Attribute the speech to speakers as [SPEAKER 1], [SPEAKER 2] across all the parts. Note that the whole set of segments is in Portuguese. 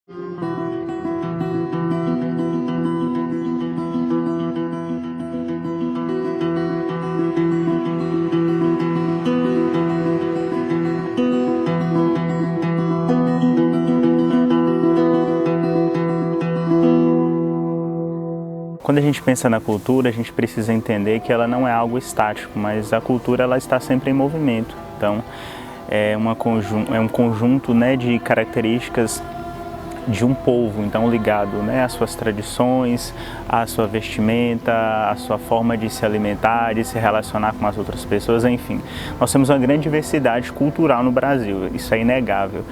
[SPEAKER 1] Quando a gente pensa na cultura, a gente precisa entender que ela não é algo estático, mas a cultura ela está sempre em movimento. Então, é um conjunto, né, de características de um povo, então ligado, né, às suas tradições, à sua vestimenta, à sua forma de se alimentar, de se relacionar com as outras pessoas, enfim. Nós temos uma grande diversidade cultural no Brasil, isso é inegável.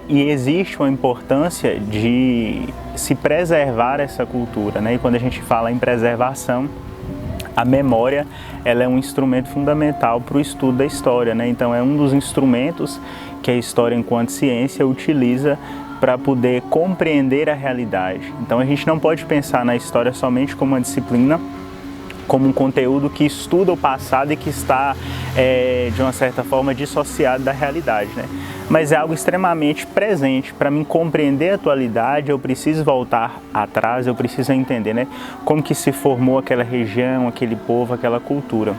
[SPEAKER 1] E existe uma importância de se preservar essa cultura, né? E quando a gente fala em preservação, a memória ela é um instrumento fundamental para o estudo da história, né? Então é um dos instrumentos que a história enquanto ciência utiliza para poder compreender a realidade. Então a gente não pode pensar na história somente como uma disciplina, como um conteúdo que estuda o passado e que está, de uma certa forma, dissociado da realidade, né? Mas é algo extremamente presente. Para mim compreender a atualidade, eu preciso voltar atrás, eu preciso entender, né, como que se formou aquela região, aquele povo, aquela cultura.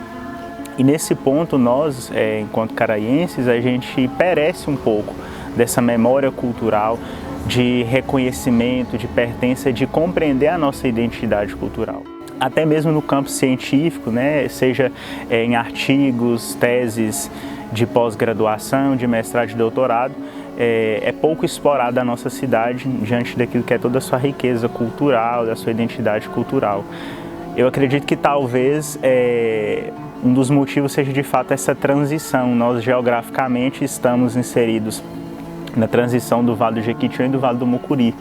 [SPEAKER 1] E nesse ponto, nós, enquanto caraienses, a gente perece um pouco dessa memória cultural, de reconhecimento, de pertença, de compreender a nossa identidade cultural. Até mesmo no campo científico, né, seja em artigos, teses de pós-graduação, de mestrado, de doutorado, é pouco explorada a nossa cidade diante daquilo que é toda a sua riqueza cultural, da sua identidade cultural. Eu acredito que talvez um dos motivos seja de fato essa transição. Nós geograficamente estamos inseridos na transição do Vale do Jequitinhonha e do Vale do Mucuri.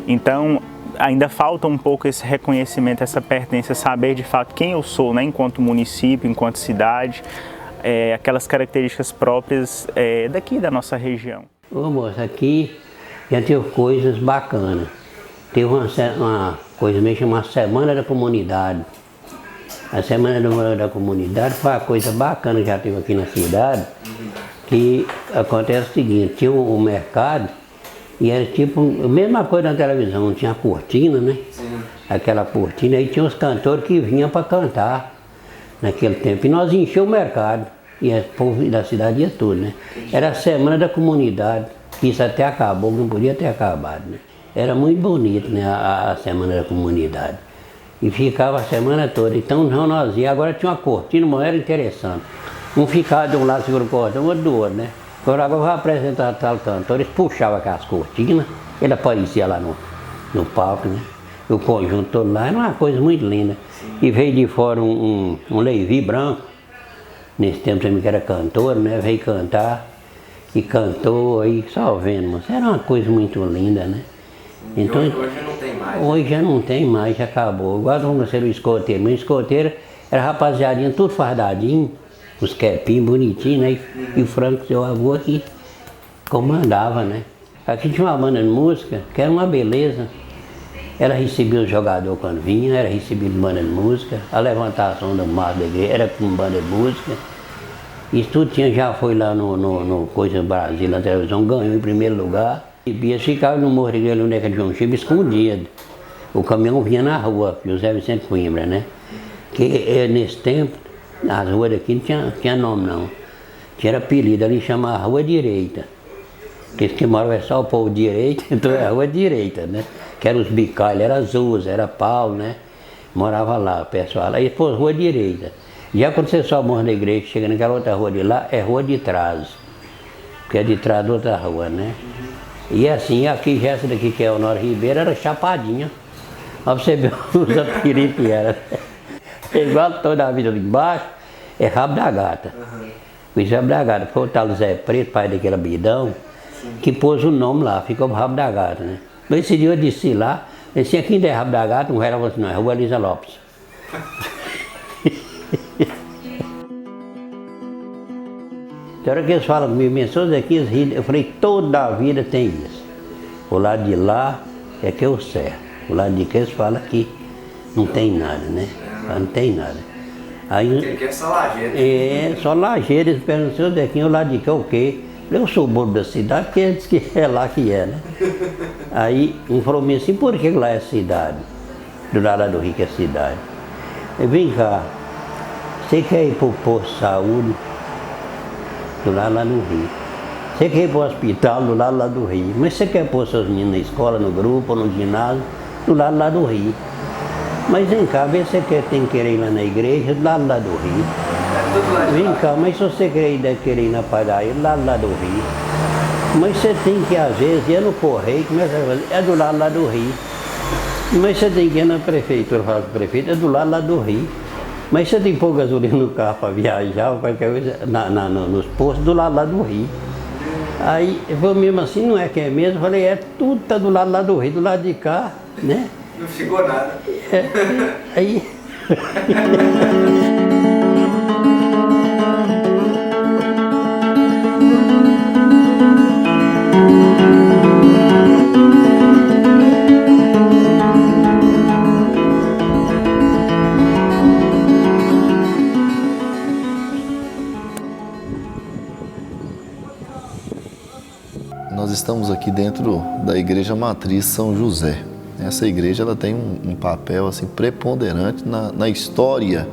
[SPEAKER 1] Então, ainda falta um pouco esse reconhecimento, essa pertença, saber de fato quem eu sou, né, enquanto município, enquanto cidade, aquelas características próprias daqui da nossa região.
[SPEAKER 2] Ô moça, aqui já teve coisas bacanas. Teve uma coisa meio chamada Semana da Comunidade. A Semana da Comunidade foi uma coisa bacana que já teve aqui na cidade, que acontece o seguinte, tinha um mercado e era tipo a mesma coisa na televisão, tinha a cortina, né? Sim. Aquela cortina, aí tinha os cantores que vinham para cantar naquele tempo. E nós encheu o mercado, e o povo da cidade ia tudo, né? Era a Semana da Comunidade, que isso até acabou, não podia ter acabado, né? Era muito bonito, né, a Semana da Comunidade. E ficava a semana toda. Então nós íamos, agora tinha uma cortina, mas era interessante. Um ficava de um lado segurando o cordão, outro do outro, né? Agora vai apresentar tal cantor, eles puxavam aquelas cortinas, ele aparecia lá no palco, né? O conjunto todo lá, era uma coisa muito linda. E veio de fora um Levi branco, nesse tempo também que era cantor, né? Veio cantar e cantou aí, só vendo, mas era uma coisa muito linda, né? Então,
[SPEAKER 3] hoje não tem mais.
[SPEAKER 2] Hoje já não tem mais, já acabou. Igual vamos ser o escoteiro, mas o escoteiro era rapaziadinha, tudo fardadinho, os quepinhos bonitinhos, né? E o Franco, seu avô, aqui comandava, né? Aqui tinha uma banda de música, que era uma beleza. Ela recebia os jogadores quando vinha, era recebida banda de música, a levantação do mar da igreja era com banda de música. Isso tudo já foi lá no Coisa Brasil, na televisão, ganhou em primeiro lugar. E Bias ficava no Morro da Igreja, onde é que de um Chico, escondido. O caminhão vinha na rua, José Vicente Coimbra, né? Que nesse tempo, as ruas daqui não tinha nome não. Tinha apelido, ali chamava Rua Direita. Porque que morava é só o povo direito, então é a Rua Direita, né? Que eram os bicalhos, era Zusa, era Paulo, né? Morava lá o pessoal. Aí pôs Rua Direita. Já quando você sobe o Morro da Igreja, chega naquela outra rua de lá, é Rua de Trás. Porque é de trás da outra rua, né? E assim, aqui já essa daqui que é o Honório Ribeiro, era chapadinha. Pra você ver os apelidos que era. Igual toda a vida de embaixo, é Rabo da Gata. O Rabo da Gata, foi o tal Zé Preto, pai daquele abidão, que pôs o nome lá, ficou Rabo da Gata, né? Esse dia eu disse lá, esse aqui ainda é Rabo da Gata, um velho falou assim, não, é Rua Elisa Lopes. Tem hora que eles falam comigo, pessoas aqui, eu falei, toda a vida tem isso. O lado de lá é que é o certo. O lado de cá eles falam que não tem nada, né? Não tem nada. Aí,
[SPEAKER 3] porque aqui é só lajeira.
[SPEAKER 2] É, só lajeira, eles perguntam, senhor Zequinha, o lado de cá é o quê? Eu sou bobo da cidade, porque ele disse que é lá que é, né? Aí um falou assim, por que lá é cidade? Do lado lá do Rio que é cidade. Eu, vem cá, você quer ir para o posto de saúde? Do lado lá no Rio. Você quer ir para o hospital? Do lado lá do Rio. Mas você quer pôr seus meninos na escola, no grupo, no ginásio? Do lado lá do Rio. Mas vem cá, vê se você tem que querer ir lá na igreja, do lado lá do Rio. Vem cá, mas se você deve querer ir na padaria, do lado lá do Rio. Mas você tem que, às vezes, ir no correio, começa a fazer, é do lado lá do Rio. Mas você tem que ir na prefeitura, fala com o prefeito, é do lado lá do Rio. Mas você tem que pôr gasolina no carro para viajar, ou qualquer coisa, nos postos, do lado lá do Rio. Aí, eu falei, mesmo assim, não é que é mesmo? Eu falei, tudo tá do lado lá do Rio, do lado de cá, né?
[SPEAKER 3] Não ficou nada.
[SPEAKER 2] Aí...
[SPEAKER 4] Nós estamos aqui dentro da Igreja Matriz São José. Essa igreja ela tem um papel assim, preponderante na história,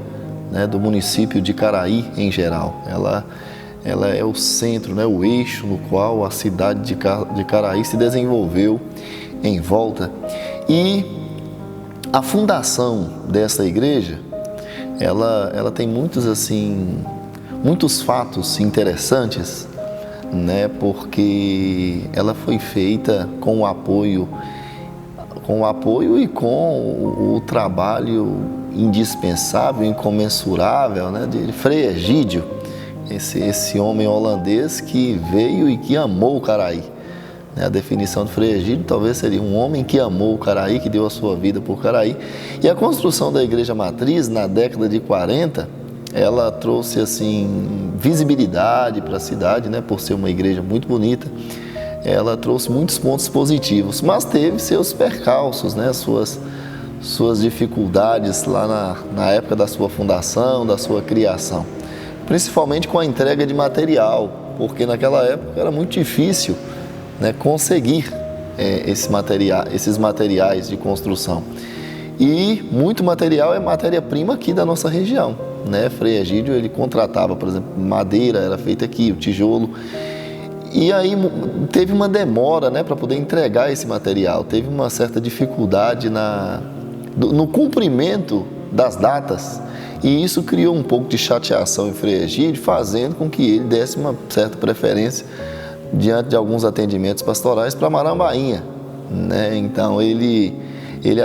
[SPEAKER 4] né, do município de Caraí em geral. Ela é o centro, né, o eixo no qual a cidade de Caraí se desenvolveu em volta. E a fundação dessa igreja, ela tem muitos fatos interessantes, né, porque ela foi feita com o apoio e com o trabalho indispensável, incomensurável, né, de Frei Egídio, esse homem holandês que veio e que amou o Caraí. A definição de Frei Egídio talvez seria um homem que amou o Caraí, que deu a sua vida por Caraí. E a construção da Igreja Matriz, na década de 40, ela trouxe assim visibilidade para a cidade, né, por ser uma igreja muito bonita. Ela trouxe muitos pontos positivos, mas teve seus percalços, né, suas dificuldades lá na época da sua fundação, da sua criação. Principalmente com a entrega de material, porque naquela época era muito difícil, né, conseguir esses materiais de construção. E muito material é matéria-prima aqui da nossa região, né? Frei Egídio, ele contratava, por exemplo, madeira era feita aqui, o tijolo. E aí teve uma demora, né, para poder entregar esse material, teve uma certa dificuldade no cumprimento das datas, e isso criou um pouco de chateação em Frei Egídio, fazendo com que ele desse uma certa preferência diante de alguns atendimentos pastorais para Marambainha, né? Então ele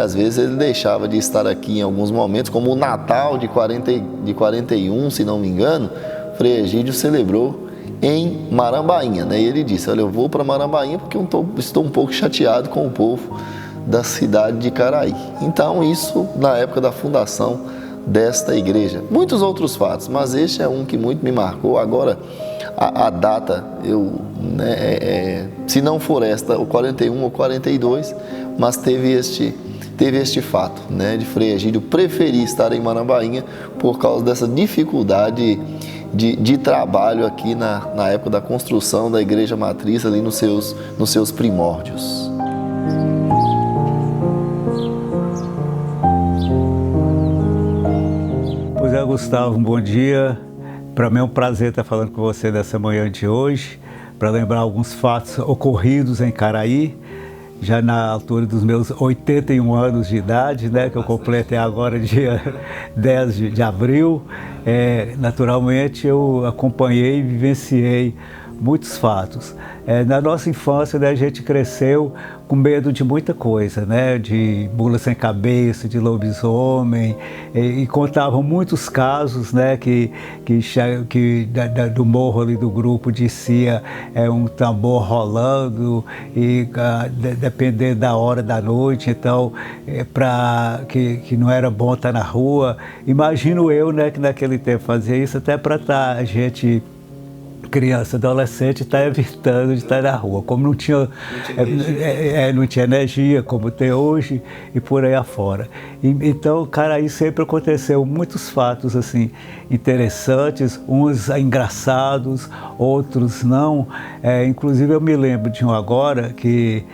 [SPEAKER 4] às vezes ele deixava de estar aqui em alguns momentos, como o Natal de 41, se não me engano, Frei Egídio celebrou em Marambainha, né? E ele disse, olha, eu vou para Marambainha porque eu estou um pouco chateado com o povo da cidade de Caraí. Então isso na época da fundação desta igreja. Muitos outros fatos, mas este é um que muito me marcou. Agora a data, se não for esta, o 41 ou 42, mas teve este fato, né, de Frei Egídio preferir estar em Marambainha por causa dessa dificuldade de trabalho aqui na época da construção da Igreja Matriz, ali nos seus primórdios.
[SPEAKER 5] Pois é, Gustavo, um bom dia. Para mim é um prazer estar falando com você nessa manhã de hoje, para lembrar alguns fatos ocorridos em Caraí, já na altura dos meus 81 anos de idade, né, que eu completei agora dia 10 de abril. Naturalmente eu acompanhei e vivenciei muitos fatos. Na nossa infância, né, a gente cresceu com medo de muita coisa, né, de mula sem cabeça, de lobisomem, e contavam muitos casos, né, do morro ali do grupo descia um tambor rolando e dependendo da hora da noite, então que não era bom estar na rua. Imagino eu, né, que naquele tempo fazia isso até para a gente criança, adolescente está evitando de estar na rua. Como não tinha energia como tem hoje e por aí afora. Então, cara, aí sempre aconteceu muitos fatos assim interessantes, uns engraçados, outros não. Inclusive eu me lembro de um agora que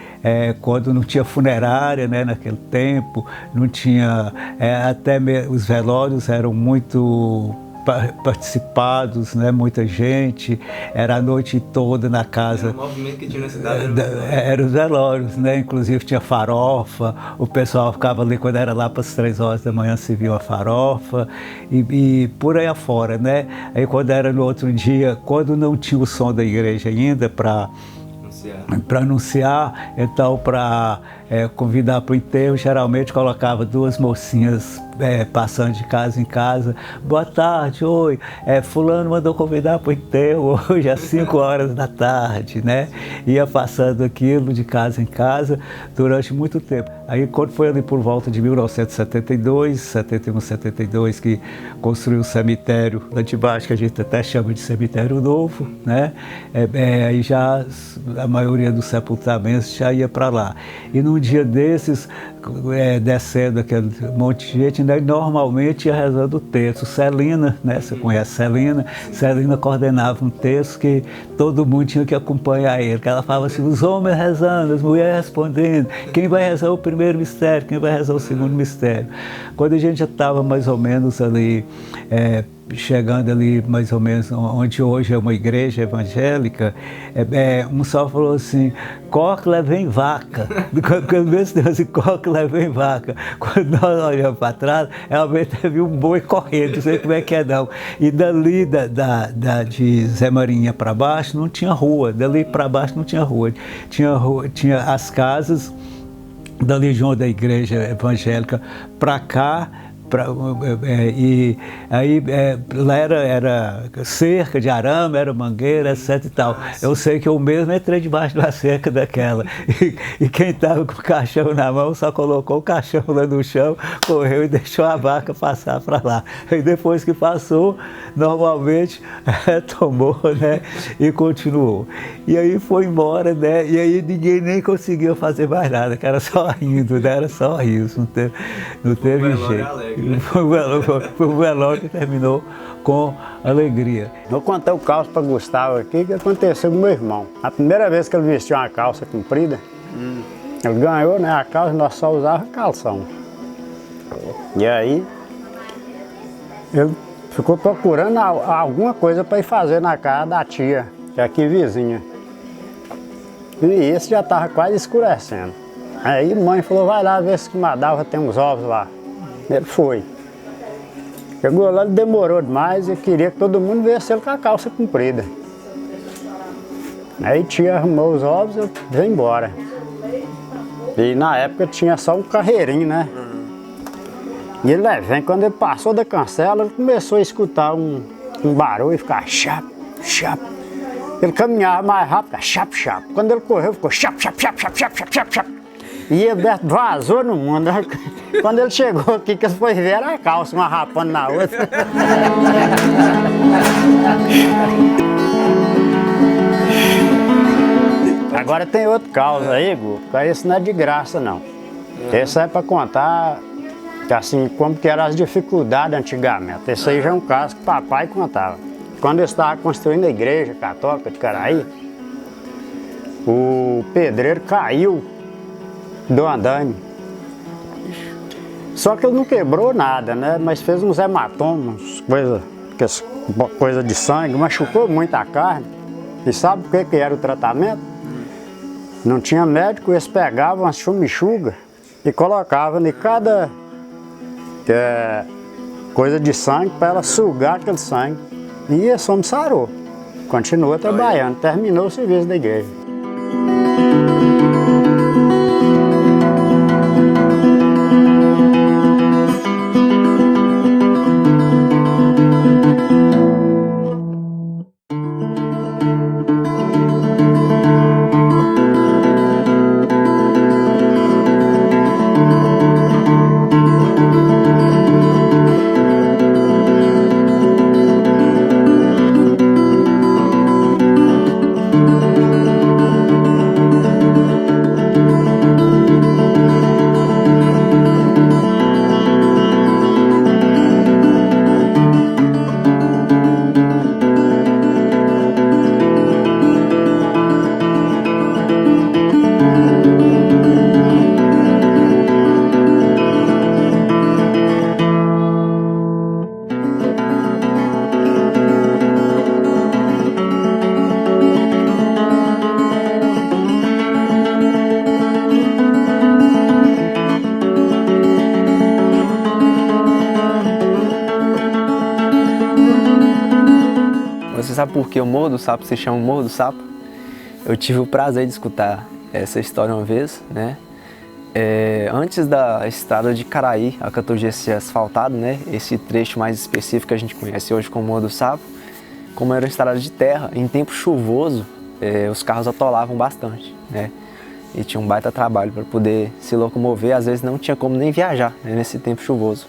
[SPEAKER 5] quando não tinha funerária, né, naquele tempo, não tinha, os velórios eram muito participados, né, muita gente, era a noite toda na casa.
[SPEAKER 1] Era o movimento que tinha na cidade.
[SPEAKER 5] Eram os velórios, né, inclusive tinha farofa, o pessoal ficava ali quando era lá para as 3 horas da manhã se via a farofa e por aí afora, né. Aí quando era no outro dia, quando não tinha o som da igreja ainda para anunciar, então para convidar para o enterro, geralmente colocava 2 mocinhas passando de casa em casa. Boa tarde, oi, fulano mandou convidar para o enterro hoje às 5 horas da tarde, né? Ia passando aquilo de casa em casa durante muito tempo. Aí quando foi ali por volta de 1972, 71, 72, que construiu o cemitério lá de baixo, que a gente até chama de cemitério novo, né? Aí já a maioria dos sepultamentos já ia para lá. E num dia desses, descendo aquele monte de gente, né, normalmente ia rezando o terço. Celina, né, você conhece Celina? Celina coordenava um terço que todo mundo tinha que acompanhar ele, que ela falava assim, os homens rezando, as mulheres respondendo, quem vai rezar o primeiro mistério, quem vai rezar o segundo mistério. Quando a gente já estava mais ou menos ali, chegando ali mais ou menos onde hoje é uma igreja evangélica, um só falou assim, coque leva em vaca. Quando mesmo assim, coque leva em vaca. Quando nós olhamos para trás, realmente teve um boi correndo, não sei como é que é não. E dali de Zé Marinha para baixo não tinha rua, dali para baixo não tinha rua. Tinha as casas da Legião da Igreja Evangélica para cá, e aí lá era cerca de arame, era mangueira, etc e tal. Eu sei que eu mesmo entrei debaixo da cerca daquela. E quem estava com o caixão na mão só colocou o caixão lá no chão, correu e deixou a vaca passar para lá. E depois que passou, normalmente tomou, né, e continuou. E aí foi embora, né, e aí ninguém nem conseguiu fazer mais nada, que era só rindo, né, era só riso, não teve jeito. Foi o velório que terminou com alegria.
[SPEAKER 3] Vou contar o caos para Gustavo aqui, que aconteceu com meu irmão. A primeira vez que ele vestiu uma calça comprida, ele ganhou, né, a calça, nós só usava calção. E aí, ele ficou procurando alguma coisa para ir fazer na casa da tia, que é aqui vizinha. E esse já estava quase escurecendo. Aí a mãe falou, vai lá ver se Madalva tem uns ovos lá. Ele foi. Chegou lá, ele demorou demais e queria que todo mundo viesse ele com a calça comprida. Aí tia arrumou os ovos e veio embora. E na época tinha só um carreirinho, né? E ele vem, quando ele passou da cancela, ele começou a escutar um barulho e ficar chap, chap. Ele caminhava mais rápido, chap, chap. Quando ele correu, ficou chap, chap, chap, chap, chap, chap, chap, chap. E ele vazou no mundo. Quando ele chegou aqui, que ele foi ver, era a calça, uma rapando na outra. Agora tem outro caos aí, Gu, esse não é de graça, não. Esse é para contar, assim, como que eram as dificuldades antigamente. Esse aí já é um caso que papai contava. Quando eu estava construindo a igreja católica de Caraí, o pedreiro caiu do andaime. Só que ele não quebrou nada, né? Mas fez uns hematomas, coisa de sangue, machucou muito a carne. E sabe o que era o tratamento? Não tinha médico, eles pegavam uma chumichuga e colocavam em cada coisa de sangue para ela sugar aquele sangue. E esse homem sarou. Continuou trabalhando, terminou o serviço da igreja.
[SPEAKER 6] sabe por que o Morro do Sapo se chama Morro do Sapo? Eu tive o prazer de escutar essa história uma vez, né? Antes da estrada de Caraí, a 14G ser asfaltada, né? Esse trecho mais específico que a gente conhece hoje como Morro do Sapo, como era uma estrada de terra, em tempo chuvoso, os carros atolavam bastante, né? E tinha um baita trabalho para poder se locomover, às vezes não tinha como nem viajar, né, nesse tempo chuvoso.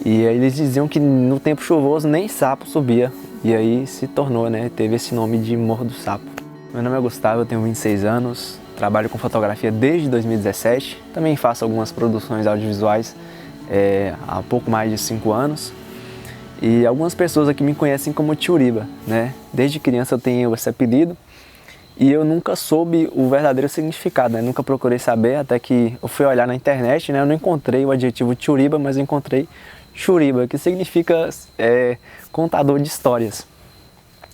[SPEAKER 6] E aí eles diziam que no tempo chuvoso nem sapo subia, e aí se tornou, né, teve esse nome de Morro do Sapo. Meu nome é Gustavo, eu tenho 26 anos, trabalho com fotografia desde 2017, também faço algumas produções audiovisuais há pouco mais de 5 anos. E algumas pessoas aqui me conhecem como Tiuriba, né? Desde criança eu tenho esse apelido. E eu nunca soube o verdadeiro significado, né? Nunca procurei saber, até que eu fui olhar na internet, né? Eu não encontrei o adjetivo Tiuriba, mas eu encontrei Churiba, que significa contador de histórias.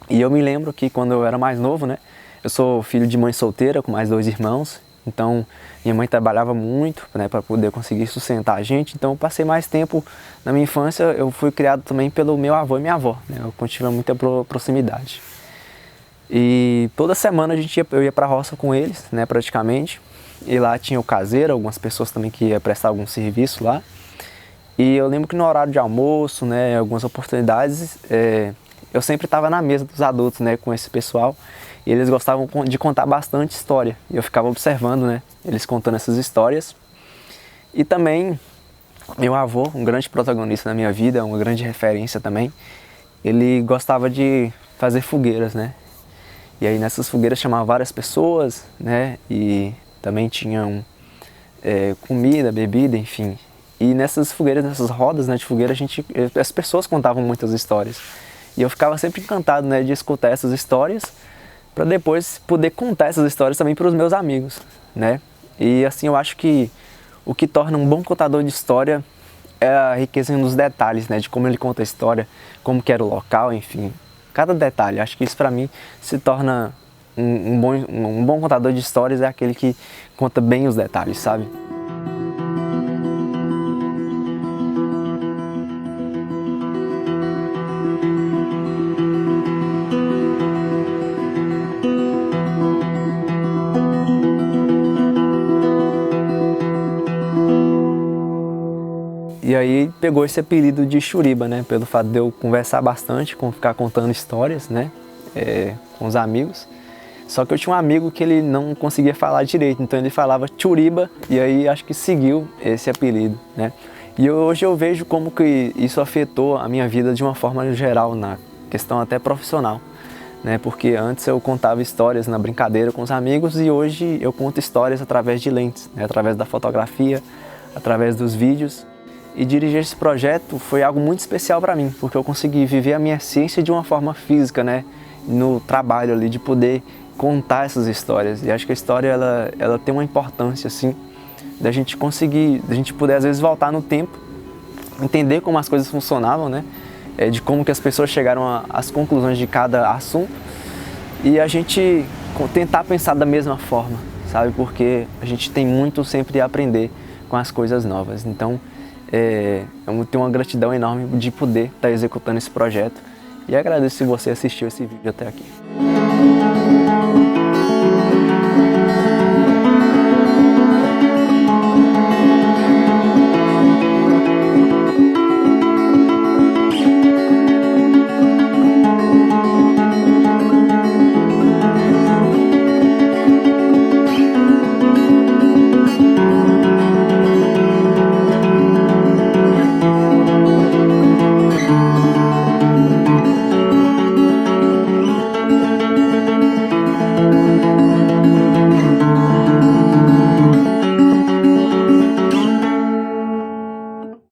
[SPEAKER 6] E eu me lembro que quando eu era mais novo, né? Eu sou filho de mãe solteira, com mais 2 irmãos. Então, minha mãe trabalhava muito, né? Para poder conseguir sustentar a gente. Então, eu passei mais tempo na minha infância. Eu fui criado também pelo meu avô e minha avó, né? Eu tive muita proximidade. E toda semana eu ia para a roça com eles, né, praticamente. E lá tinha o caseiro, algumas pessoas também que iam prestar algum serviço lá. E eu lembro que no horário de almoço, né, algumas oportunidades, eu sempre estava na mesa dos adultos, né, com esse pessoal. E eles gostavam de contar bastante história. E eu ficava observando, né, eles contando essas histórias. E também, meu avô, um grande protagonista na minha vida, uma grande referência também, ele gostava de fazer fogueiras, né. E aí nessas fogueiras chamava várias pessoas, né? E também tinham comida, bebida, enfim. E nessas fogueiras, nessas rodas, né, de fogueira, as pessoas contavam muitas histórias. E eu ficava sempre encantado, né, de escutar essas histórias, para depois poder contar essas histórias também para os meus amigos, né? E assim, eu acho que o que torna um bom contador de história é a riqueza nos detalhes, né? De como ele conta a história, como que era o local, enfim. Cada detalhe, acho que isso para mim se torna um bom contador de histórias, é aquele que conta bem os detalhes, sabe? E aí pegou esse apelido de Churiba, né? Pelo fato de eu conversar bastante, ficar contando histórias, né? Com os amigos. Só que eu tinha um amigo que ele não conseguia falar direito, então ele falava Churiba, e aí acho que seguiu esse apelido, né? E hoje eu vejo como que isso afetou a minha vida de uma forma geral, na questão até profissional, né? Porque antes eu contava histórias na brincadeira com os amigos e hoje eu conto histórias através de lentes, né? Através da fotografia, através dos vídeos. E dirigir esse projeto foi algo muito especial para mim, porque eu consegui viver a minha ciência de uma forma física, né? No trabalho ali, de poder contar essas histórias. E acho que a história, ela tem uma importância, assim, da gente conseguir, da gente poder às vezes voltar no tempo, entender como as coisas funcionavam, né? De como que as pessoas chegaram às conclusões de cada assunto e a gente tentar pensar da mesma forma, sabe? Porque a gente tem muito sempre a aprender com as coisas novas. Então, eu tenho uma gratidão enorme de poder estar executando esse projeto e agradeço se você assistiu esse vídeo até aqui.